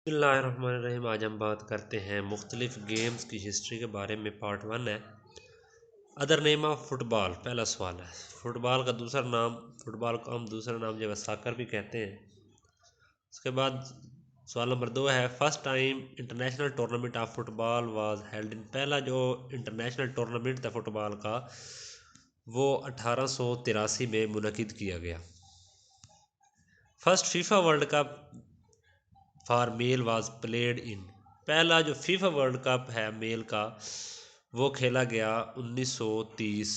बिस्मिल्लाहिर्रहमानिर्रहीम। आज हम बात करते हैं मुख्तलिफ़ गेम्स की हिस्ट्री के बारे में। पार्ट 1 है अदर नेम ऑफ फ़ुटबॉल। पहला सवाल है फ़ुटबॉल का दूसरा नाम, फ़ुटबॉल को हम दूसरा नाम जो है साकर भी कहते हैं। उसके बाद सवाल नंबर 2 है first time international tournament of football was held in. पहला जो इंटरनेशनल टूर्नामेंट था फुटबॉल का वो 1883 में मुनक़िद किया गया। First FIFA world cup for male was played in. पहला जो फीफा वर्ल्ड कप है मेल का वो खेला गया 1930।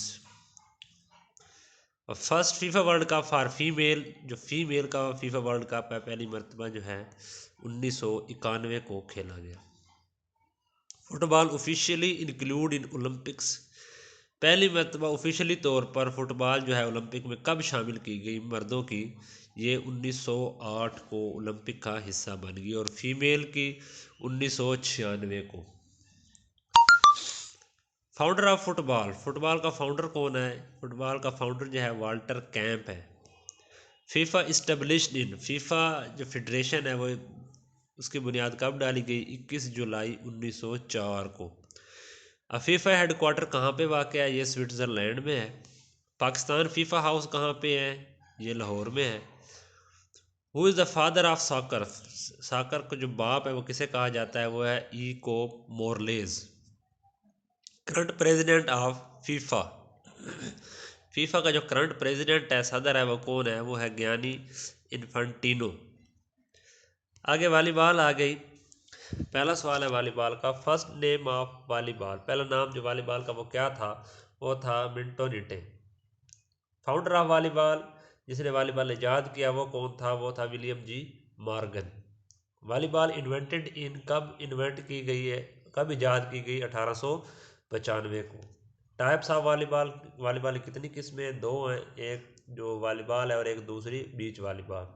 और first FIFA world cup for female, जो फीमेल का फीफा वर्ल्ड कप है पहली मरतबा जो है 1991 को खेला गया। Football officially include in Olympics. पहली मरतबा ऑफिशियली तौर पर फुटबॉल जो है ओलंपिक में कब शामिल की गई मर्दों की, ये 1908 को ओलंपिक का हिस्सा बन गई और फीमेल की 1996 को। फाउंडर ऑफ फुटबॉल, फुटबॉल का फाउंडर कौन है? फुटबॉल का फाउंडर जो है वाल्टर कैंप है। फीफा इस्टेब्लिश्ड इन, फीफा जो फेडरेशन है वो उसकी बुनियाद कब डाली गई? 21 जुलाई 1904 को। फीफा हेडक्वार्टर कहाँ पे वाक़ है? ये स्विट्ज़रलैंड में है। पाकिस्तान फीफा हाउस कहाँ पे है? ये लाहौर में है। Who is the father of soccer, soccer का जो बाप है वो किसे कहा जाता है? वो है ईको मोरलेज। Current president of FIFA, FIFA का जो करंट प्रेसिडेंट है, सदर है, वो कौन है? वो है गियानी इन्फेंटिनो। आगे वॉलीबॉल आ गई। पहला सवाल है वॉलीबॉल का फर्स्ट नेम ऑफ वॉलीबॉल। पहला नाम जो वॉलीबॉल का वो क्या था? वो था मिंटो निटे। फाउंडर ऑफ वॉलीबॉल, जिसने वॉलीबॉल ईजाद किया वो कौन था? वो था William ji Morgan. Volleyball invented in, कब इन्वेंट की गई है, कब ईजाद की गई? 1895 को। टाइप्स ऑफ वॉलीबॉल, वॉलीबॉल की कितनी किस्में? दो हैं, एक जो वॉलीबॉल है और एक दूसरी beach volleyball.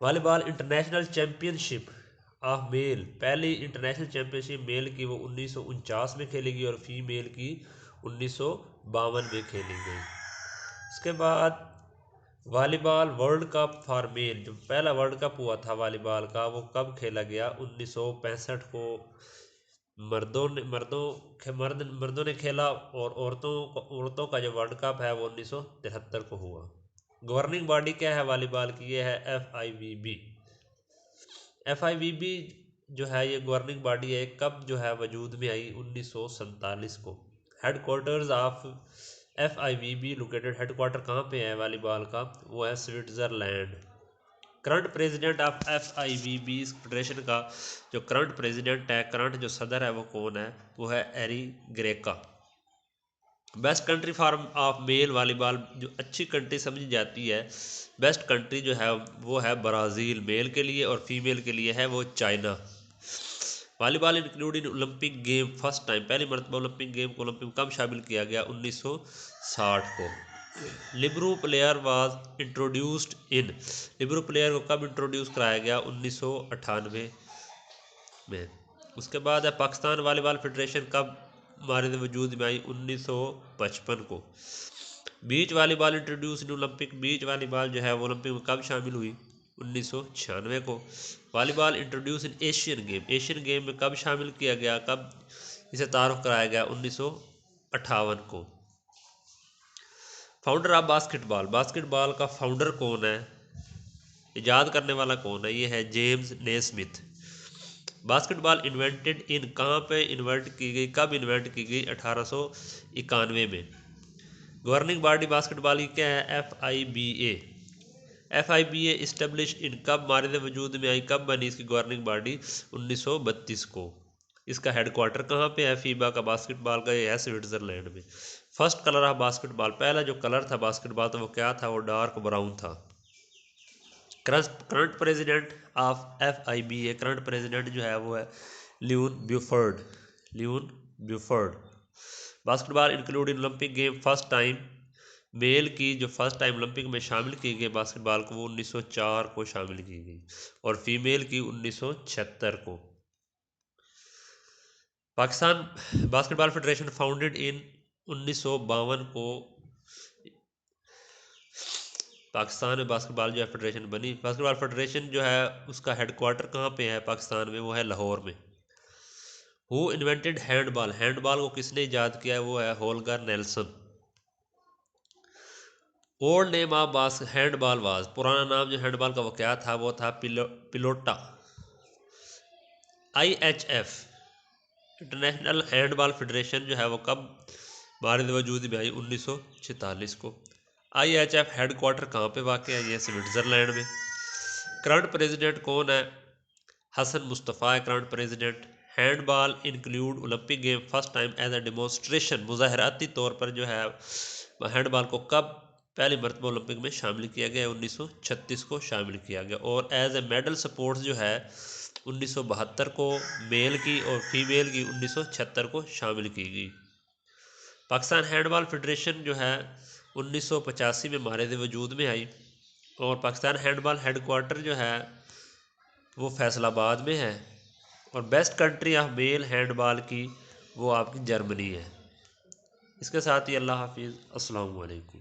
Volleyball international championship of male, पहली इंटरनेशनल चैम्पियनशिप मेल की वो 1949 में खेली गई और फीमेल की 1952 में खेली गई। उसके बाद volleyball world cup for male, जो पहला वर्ल्ड कप हुआ था वॉलीबॉल का वो कब खेला गया? 1965 को। मर्दों ने खेला और औरतों का जो वर्ल्ड कप है वो 1973 को हुआ। गवर्निंग बॉडी क्या है वॉलीबॉल की? ये है FIVB। FIVB जो है ये गवर्निंग बॉडी है, कब जो है वजूद में आई? 1947 को। Headquarters of FIVB located, headquarter कहाँ पे है वॉलीबॉल का? वो है Switzerland. Current president of FIVB federation का जो करंट प्रेसिडेंट है, करंट जो सदर है वो कौन है? वो है Ary Graca. Best country for of male volleyball, जो अच्छी कंट्री समझी जाती है, बेस्ट कंट्री जो है वो है ब्राज़ील मेल के लिए, और फीमेल के लिए है वो China. Volleyball include in Olympic game first time, पहली मरतबा ओलंपिक गेम को ओलंपिक में कब शामिल किया गया? 1960 को। Libero player was introduced in, libero player को कब इंट्रोड्यूस कराया गया? 1998 में। उसके बाद है पाकिस्तान वॉलीबॉल फेडरेशन कब हमारे वजूद में आई? 1955 को। बीच वॉलीबॉल इंट्रोड्यूस इन ओलंपिक, बीच वॉलीबॉल जो है वो ओलंपिक में कब शामिल हुई? 1996 को। वॉलीबॉल इंट्रोड्यूस इन एशियन गेम, एशियन गेम में कब शामिल किया गया, कब इसे तारुफ कराया गया? 1958 को। फाउंडर ऑफ बास्केटबॉल, बास्केटबॉल का फाउंडर कौन है? ईजाद करने वाला कौन है? ये है James Naismith. Basketball invented in, कहाँ पे इन्वेंट की गई, कब इन्वेंट की गई? 1891 में। गवर्निंग बॉडी बास्केटबॉल की क्या है? FIBA इस्टेब्लिश इन, कब मारिद वजूद में आई, कब बनी इसकी गवर्निंग बॉडी? 1932 को। इसका हेडक्वार्टर कहाँ पे है फीबा का बास्केटबॉल का? ये है स्विट्ज़रलैंड में। फर्स्ट कलर ऑफ बास्केटबॉल, पहला जो कलर था बास्केटबॉल तो वो क्या था? वो डार्क ब्राउन था। Current president of FIBA, current president जो है वो है Leon Buford, Leon Buford. Basketball include in Olympic game first time, male की जो फर्स्ट टाइम ओलंपिक में शामिल की गई बास्केटबॉल को वो 1904 को शामिल की गई और फीमेल की 1976 को। Pakistan basketball federation founded in 1952 को। पाकिस्तान में बास्केटबॉल जो है फेडरेशन बनी। बास्केटबॉल फेडरेशन जो है उसका हेडक्वार्टर कहाँ पे है पाकिस्तान में, वो है लाहौर में। हु इन्वेंटेड हैंडबॉल, हैंडबॉल को किसने ईजाद किया है, वो है होलगर नेल्सन। ओल्ड नेम ऑफ बास हैंडबॉल वाज, पुराना नाम जो हैंडबॉल का वो क्या था, वो था पिलोटा। IHF इंटरनेशनल हैंडबॉल फेडरेशन जो है वो कब बारिद वजूद में आई, 1946 को। IHF हेडक्वार्टर कहाँ पे वाक़ है, ये स्विट्ज़रलैंड में। करंट प्रेसिडेंट कौन है, हसन मुस्तफ़ा है current president. Handball include Olympic game first time as a demonstration, मुज़ाहराती तौर पर जो है हैंडबॉल को कब पहली मरतबा ओलंपिक में शामिल किया गया, 1936 को शामिल किया गया। और एज ए मेडल स्पोर्ट्स जो है 1972 को मेल की और फीमेल की 1976 को शामिल की गई। पाकिस्तान हैंडबॉल फेडरेशन जो है 1985 में मारिद वजूद में आई। और पाकिस्तान हैंडबॉल हेडक्वार्टर जो है वो फैसलाबाद में है। और best country of male handball की वो आपकी जर्मनी है। इसके साथ ही अल्लाह हाफिज़, अस्सलाम वालेकुम।